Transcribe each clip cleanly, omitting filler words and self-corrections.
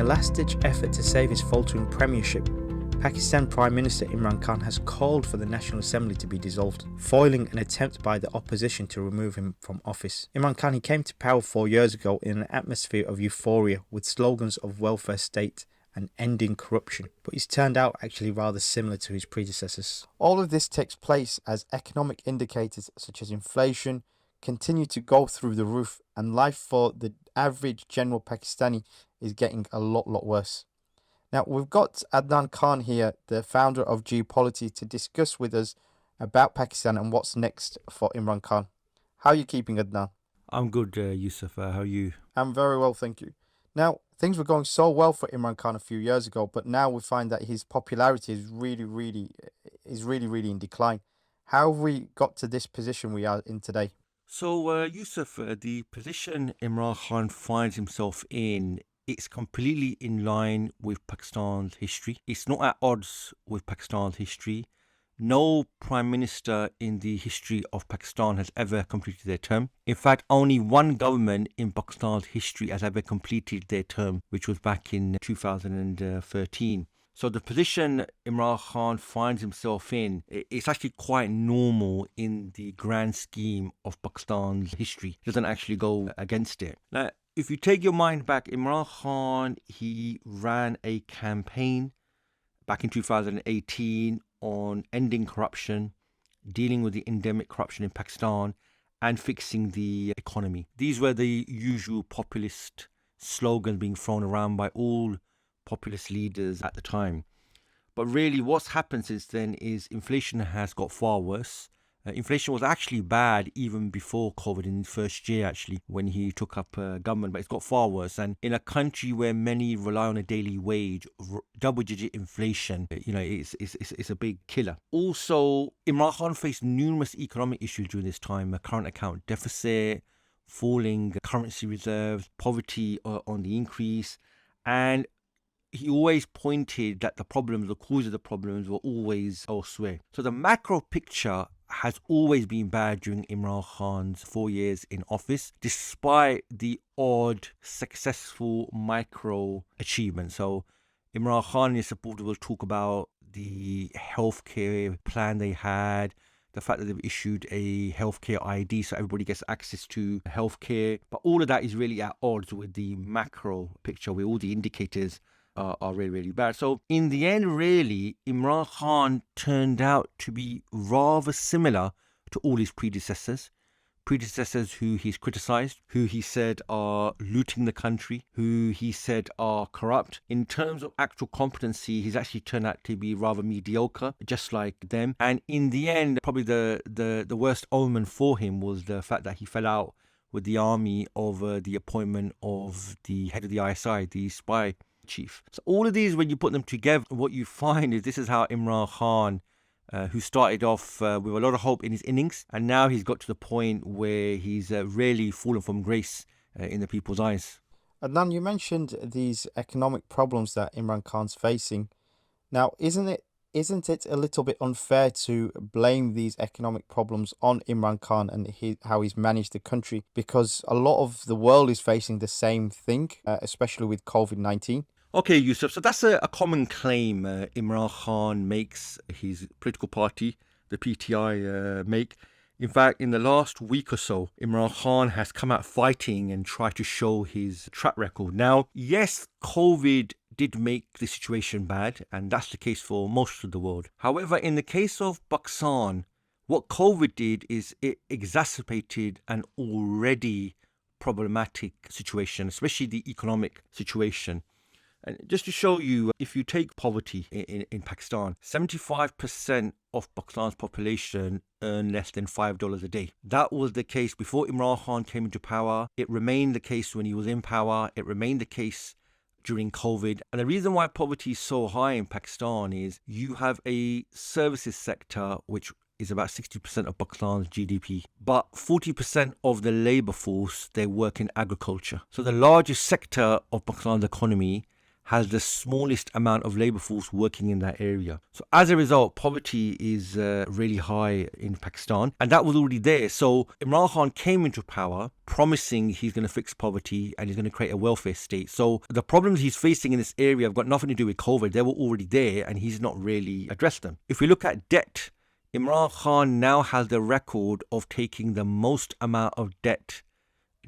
last-ditch effort to save his faltering premiership, Pakistan Prime Minister Imran Khan has called for the National Assembly to be dissolved, foiling an attempt by the opposition to remove him from office. Imran Khan, he came to power 4 years ago in an atmosphere of euphoria with slogans of welfare state and ending corruption, but he's turned out actually rather similar to his predecessors. All of this takes place as economic indicators such as inflation continue to go through the roof, and life for the average general Pakistani is getting a lot worse. Now, we've got Imran Khan here, the founder of Geopolity, to discuss with us about Pakistan and what's next for Imran Khan. How are you keeping, Adnan? I'm good, Yusuf. How are you? I'm very well, thank you. Now, things were going so well for Imran Khan a few years ago, but now we find that his popularity is really in decline. How have we got to this position we are in today? So, Yusuf, the position Imran Khan finds himself in, it's completely in line with Pakistan's history. It's not at odds with Pakistan's history. No prime minister in the history of Pakistan has ever completed their term. In fact, only one government in Pakistan's history has ever completed their term, which was back in 2013. So the position Imran Khan finds himself in, it's actually quite normal in the grand scheme of Pakistan's history. It doesn't actually go against it. Now, if you take your mind back, Imran Khan, he ran a campaign back in 2018 on ending corruption, dealing with the endemic corruption in Pakistan, and fixing the economy. These were the usual populist slogans being thrown around by all populist leaders at the time. But really what's happened since then is inflation has got far worse. Inflation was actually bad even before COVID in the first year, actually, when he took up government, but it's got far worse. And in a country where many rely on a daily wage, double-digit inflation, it's a big killer. Also, Imran Khan faced numerous economic issues during this time: a current account deficit, falling currency reserves, poverty on the increase, and he always pointed that the cause of the problems were always elsewhere. So the macro picture has always been bad during Imran Khan's 4 years in office, despite the odd successful micro achievements. So Imran Khan and his supporters will talk about the healthcare plan they had, the fact that they've issued a healthcare ID so everybody gets access to healthcare. But all of that is really at odds with the macro picture where all the indicators are really bad. So in the end, really, Imran Khan turned out to be rather similar to all his predecessors who he's criticized, who he said are looting the country, who he said are corrupt. In terms of actual competency, he's actually turned out to be rather mediocre, just like them. And in the end, probably the worst omen for him was the fact that he fell out with the army over the appointment of the head of the ISI, the spy chief. So all of these, when you put them together, what you find is this is how Imran Khan, who started off with a lot of hope in his innings, and now he's got to the point where he's really fallen from grace in the people's eyes. Adnan, you mentioned these economic problems that Imran Khan's facing. Now, isn't it a little bit unfair to blame these economic problems on Imran Khan and how he's managed the country? Because a lot of the world is facing the same thing, especially with COVID-19. Okay, Yusuf, so that's a common claim Imran Khan makes, his political party, the PTI, make. In fact, in the last week or so, Imran Khan has come out fighting and tried to show his track record. Now, yes, COVID did make the situation bad, and that's the case for most of the world. However, in the case of Pakistan, what COVID did is it exacerbated an already problematic situation, especially the economic situation. And just to show you, if you take poverty in Pakistan, 75% of Pakistan's population earn less than $5 a day. That was the case before Imran Khan came into power. It remained the case when he was in power. It remained the case during COVID. And the reason why poverty is so high in Pakistan is you have a services sector which is about 60% of Pakistan's GDP. But 40% of the labor force, they work in agriculture. So the largest sector of Pakistan's economy has the smallest amount of labor force working in that area. So as a result, poverty is really high in Pakistan, and that was already there. So Imran Khan came into power promising he's going to fix poverty and he's going to create a welfare state. So the problems he's facing in this area have got nothing to do with COVID. They were already there and he's not really addressed them. If we look at debt, Imran Khan now has the record of taking the most amount of debt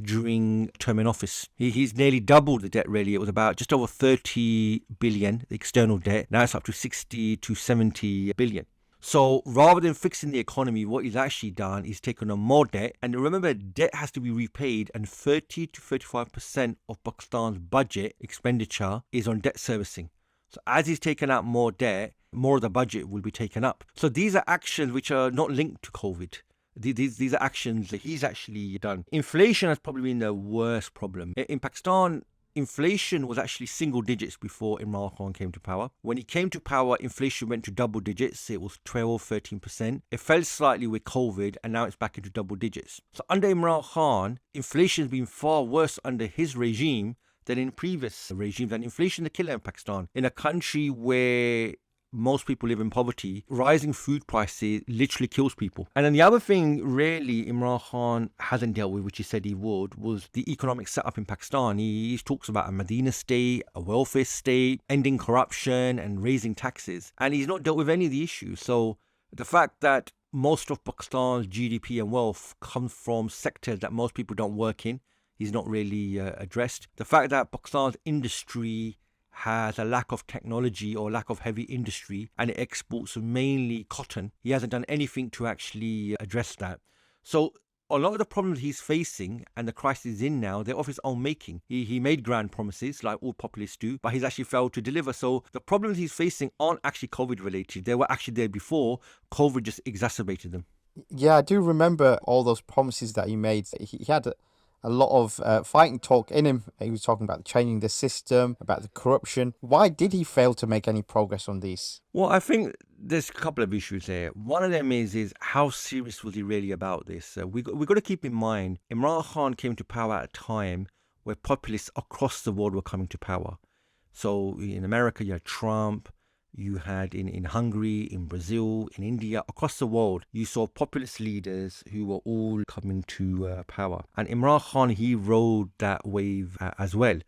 during term in office. He's nearly doubled the debt, really. It was about just over 30 billion, the external debt. Now it's up to 60 to 70 billion. So rather than fixing the economy, what he's actually done is taken on more debt. And remember, debt has to be repaid, and 30 to 35% of Pakistan's budget expenditure is on debt servicing. So as he's taken out more debt, more of the budget will be taken up. So these are actions which are not linked to COVID. These are actions that he's actually done. Inflation has probably been the worst problem. In Pakistan, inflation was actually single digits before Imran Khan came to power. When he came to power, inflation went to double digits. It was 12, 13%. It fell slightly with COVID, and now it's back into double digits. So under Imran Khan, inflation has been far worse under his regime than in previous regimes. And inflation is the killer in Pakistan. In a country where most people live in poverty, rising food prices literally kills people. And then the other thing really Imran Khan hasn't dealt with, which he said he would, was the economic setup in Pakistan. He talks about a Medina state, a welfare state, ending corruption and raising taxes. And he's not dealt with any of the issues. So the fact that most of Pakistan's GDP and wealth comes from sectors that most people don't work in, he's not really addressed. The fact that Pakistan's industry has a lack of technology or lack of heavy industry and it exports mainly cotton. He hasn't done anything to actually address that. So a lot of the problems he's facing and the crisis he's in now, they're of his own making. He made grand promises like all populists do, but he's actually failed to deliver. So the problems he's facing aren't actually COVID related. They were actually there before. COVID just exacerbated them. Yeah, I do remember all those promises that he made. He had a lot of fighting talk in him. He was talking about changing the system, about the corruption. Why did he fail to make any progress on these? Well, I think there's a couple of issues there. One of them is how serious was he really about this? We got to keep in mind, Imran Khan came to power at a time where populists across the world were coming to power. So in America, you had Trump. You had in Hungary, in Brazil, in India, across the world, you saw populist leaders who were all coming to power. And Imran Khan, he rode that wave as well.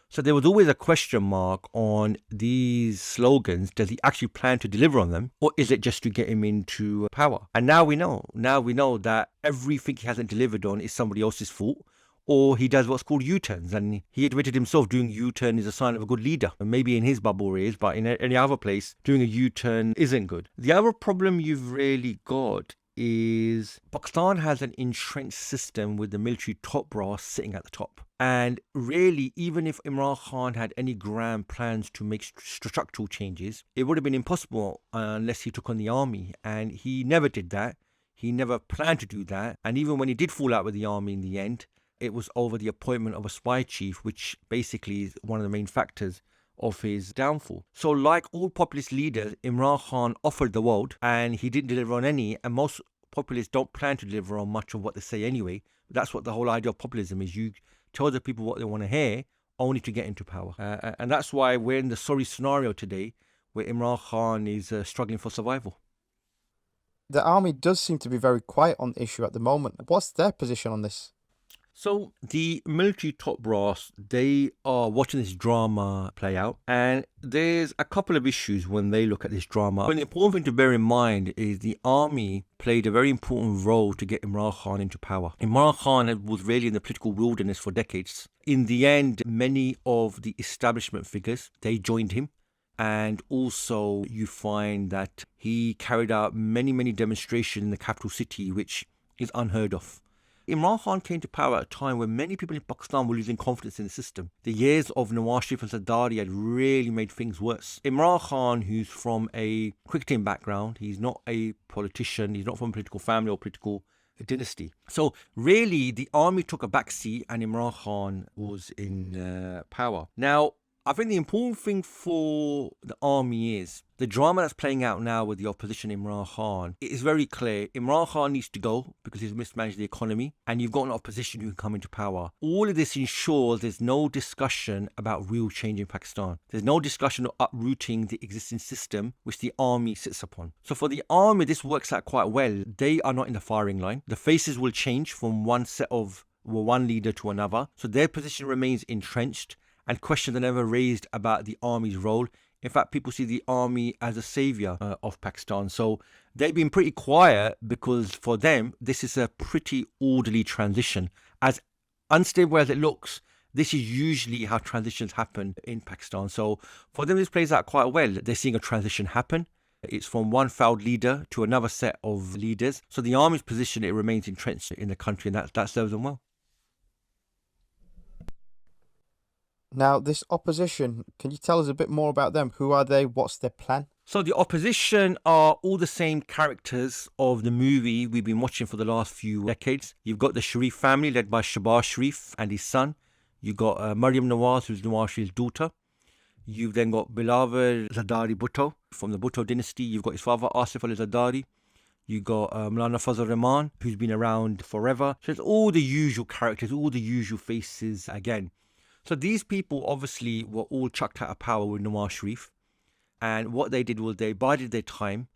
So there was always a question mark on these slogans. Does he actually plan to deliver on them? Or is it just to get him into power? And now we know. Now we know that everything he hasn't delivered on is somebody else's fault. Or he does what's called U-turns, and he admitted himself doing U-turn is a sign of a good leader. And maybe in his bubble it is, but in any other place, doing a U-turn isn't good. The other problem you've really got is Pakistan has an entrenched system with the military top brass sitting at the top. And really, even if Imran Khan had any grand plans to make structural changes, it would have been impossible unless he took on the army. And he never did that. He never planned to do that. And even when he did fall out with the army in the end, it was over the appointment of a spy chief, which basically is one of the main factors of his downfall. So like all populist leaders, Imran Khan offered the world and he didn't deliver on any, and most populists don't plan to deliver on much of what they say anyway. That's what the whole idea of populism is. You tell the people what they want to hear only to get into power. And that's why we're in the sorry scenario today where Imran Khan is struggling for survival. The army does seem to be very quiet on the issue at the moment. What's their position on this? So the military top brass, they are watching this drama play out, and there's a couple of issues when they look at this drama. But the important thing to bear in mind is the army played a very important role to get Imran Khan into power. Imran Khan was really in the political wilderness for decades. In the end, many of the establishment figures, they joined him. And also you find that he carried out many demonstrations in the capital city, which is unheard of. Imran Khan came to power at a time when many people in Pakistan were losing confidence in the system. The years of Nawaz Sharif and Zardari had really made things worse. Imran Khan, who's from a cricketing background, he's not a politician, he's not from a political family or political dynasty. So really, the army took a backseat and Imran Khan was in power. Now, I think the important thing for the army is The drama that's playing out now with the opposition, Imran Khan, it is very clear. Imran Khan needs to go because he's mismanaged the economy, and you've got an opposition who can come into power. All of this ensures there's no discussion about real change in Pakistan. There's no discussion of uprooting the existing system which the army sits upon. So for the army, this works out quite well. They are not in the firing line. The faces will change from one leader to another. So their position remains entrenched, and questions are never raised about the army's role. In fact, people see the army as a savior of Pakistan. So they've been pretty quiet because for them, this is a pretty orderly transition. As unstable as it looks, this is usually how transitions happen in Pakistan. So for them, this plays out quite well. They're seeing a transition happen. It's from one failed leader to another set of leaders. So the army's position, it remains entrenched in the country, and that serves them well. Now, this opposition, can you tell us a bit more about them? Who are they? What's their plan? So the opposition are all the same characters of the movie we've been watching for the last few decades. You've got the Sharif family led by Shahbaz Sharif and his son. You've got Maryam Nawaz, who's Nawaz Sharif's daughter. You've then got Bilawal Zardari Bhutto from the Bhutto dynasty. You've got his father Asif Ali Zardari. You got Maulana Fazl Rahman, who's been around forever. So it's all the usual characters, all the usual faces again. So these people obviously were all chucked out of power with Nawaz Sharif. And what they did was they bided their time.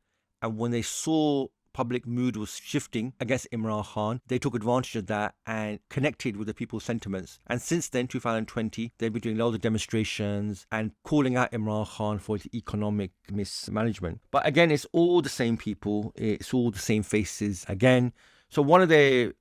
And when they saw public mood was shifting against Imran Khan, they took advantage of that and connected with the people's sentiments. And since then, 2020, they've been doing loads of demonstrations and calling out Imran Khan for his economic mismanagement. But again, it's all the same people. It's all the same faces again. So one of their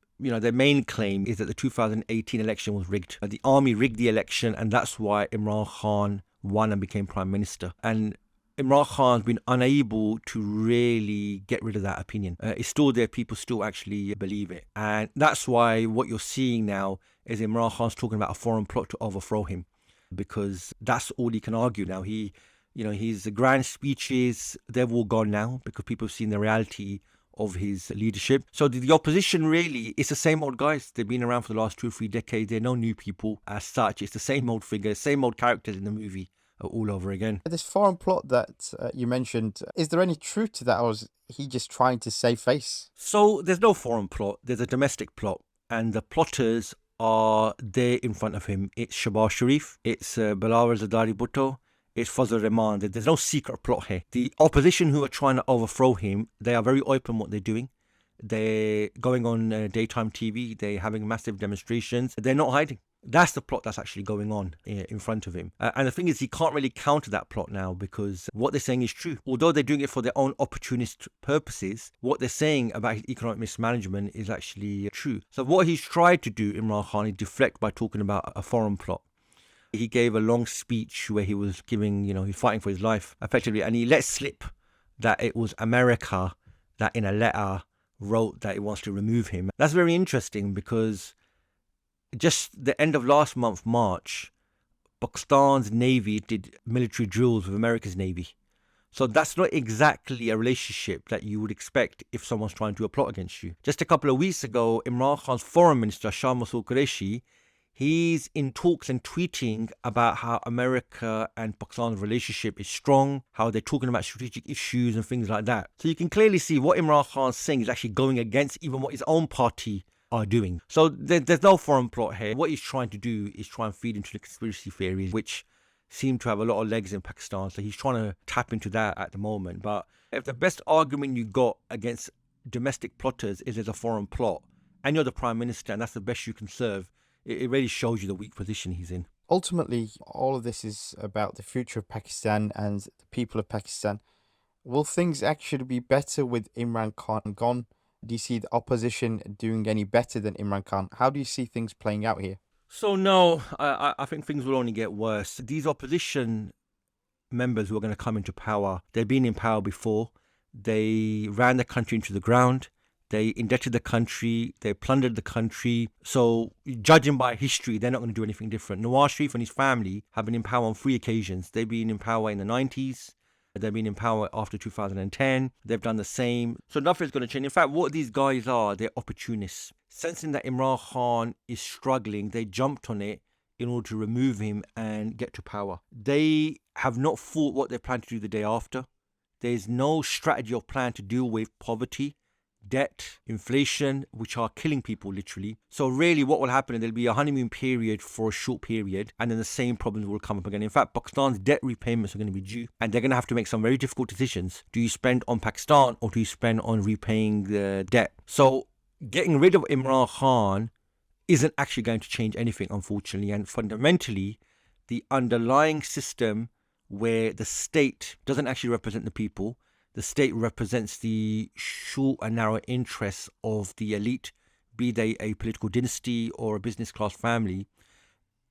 main claim is that the 2018 election was rigged. The army rigged the election, and that's why Imran Khan won and became prime minister. And Imran Khan's been unable to really get rid of that opinion. It's still there. People still actually believe it. And that's why what you're seeing now is Imran Khan's talking about a foreign plot to overthrow him, because that's all he can argue now. His grand speeches, they've all gone now because people have seen the reality of his leadership. So the opposition really, it's the same old guys. They've been around for the last 2 or 3 decades. They're no new people as such. It's the same old figures, same old characters in the movie all over again. This foreign plot that you mentioned, is there any truth to that, or is he just trying to save face? So there's no foreign plot. There's a domestic plot, and the plotters are there in front of him. It's Shahbaz Sharif. It's Bilawal Zardari Bhutto. It's Fazl Rahman. There's no secret plot here. The opposition who are trying to overthrow him, they are very open what they're doing. They're going on daytime TV. They're having massive demonstrations. They're not hiding. That's the plot that's actually going on in front of him. And the thing is, he can't really counter that plot now because what they're saying is true. Although they're doing it for their own opportunist purposes, what they're saying about his economic mismanagement is actually true. So what he's tried to do, Imran Khan, is deflect by talking about a foreign plot. He gave a long speech where he was giving, he's fighting for his life effectively, and he let slip that it was America that in a letter wrote that it wants to remove him. That's very interesting because just the end of last month, March, Pakistan's Navy did military drills with America's Navy. So that's not exactly a relationship that you would expect if someone's trying to do a plot against you. Just a couple of weeks ago, Imran Khan's foreign minister, Shah Masood Qureshi, he's in talks and tweeting about how America and Pakistan's relationship is strong, how they're talking about strategic issues and things like that. So you can clearly see what Imran Khan's saying is actually going against even what his own party are doing. So there's no foreign plot here. What he's trying to do is try and feed into the conspiracy theories, which seem to have a lot of legs in Pakistan. So he's trying to tap into that at the moment. But if the best argument you got against domestic plotters is there's a foreign plot, and you're the prime minister, and that's the best you can serve, it really shows you the weak position he's in. Ultimately, all of this is about the future of Pakistan and the people of Pakistan. Will things actually be better with Imran Khan gone? Do you see the opposition doing any better than Imran Khan? How do you see things playing out here? So no, I think things will only get worse. These opposition members who are going to come into power, they've been in power before. They ran the country into the ground. They indebted the country. They plundered the country. So judging by history, they're not going to do anything different. Nawaz Sharif and his family have been in power on 3 occasions. They've been in power in the 90s. They've been in power after 2010. They've done the same. So nothing's going to change. In fact, what these guys are, they're opportunists. Sensing that Imran Khan is struggling, they jumped on it in order to remove him and get to power. They have not thought what they plan to do the day after. There's no strategy or plan to deal with poverty, debt, inflation, which are killing people literally. So really what will happen is there'll be a honeymoon period for a short period, and then the same problems will come up again. In fact, Pakistan's debt repayments are going to be due, and they're going to have to make some very difficult decisions. Do you spend on Pakistan or do you spend on repaying the debt? So getting rid of Imran Khan isn't actually going to change anything, unfortunately. And fundamentally, the underlying system where the state doesn't actually represent the people, the state represents the short and narrow interests of the elite, be they a political dynasty or a business class family.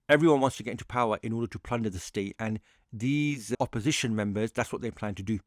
Everyone wants to get into power in order to plunder the state, and these opposition members, that's what they plan to do.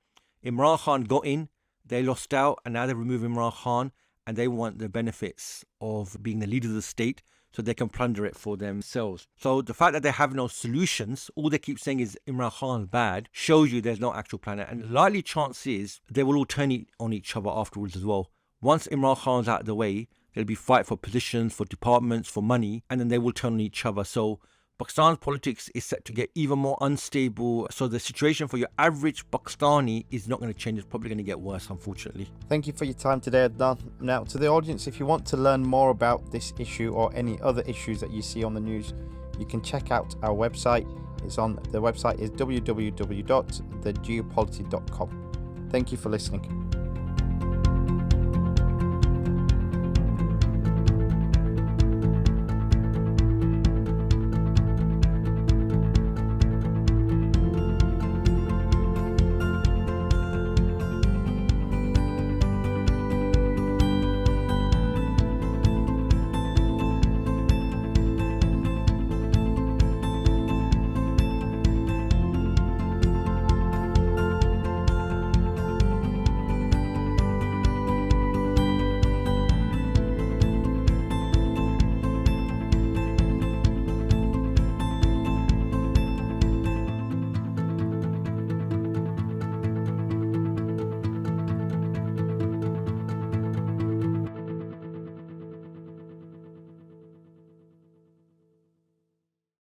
Imran Khan got in, they lost out, and now they remove Imran Khan, and they want the benefits of being the leader of the state so they can plunder it for themselves. So the fact that they have no solutions, all they keep saying is Imran Khan's bad, shows you there's no actual plan. And the likely chance is they will all turn on each other afterwards as well. Once Imran Khan's out of the way, there'll be fight for positions, for departments, for money, and then they will turn on each other. So Pakistan's politics is set to get even more unstable. So the situation for your average Pakistani is not going to change. It's probably going to get worse, unfortunately. Thank you for your time today, Adnan. Now, to the audience, if you want to learn more about this issue or any other issues that you see on the news, you can check out our website. The website is www.thegeopolity.com. Thank you for listening.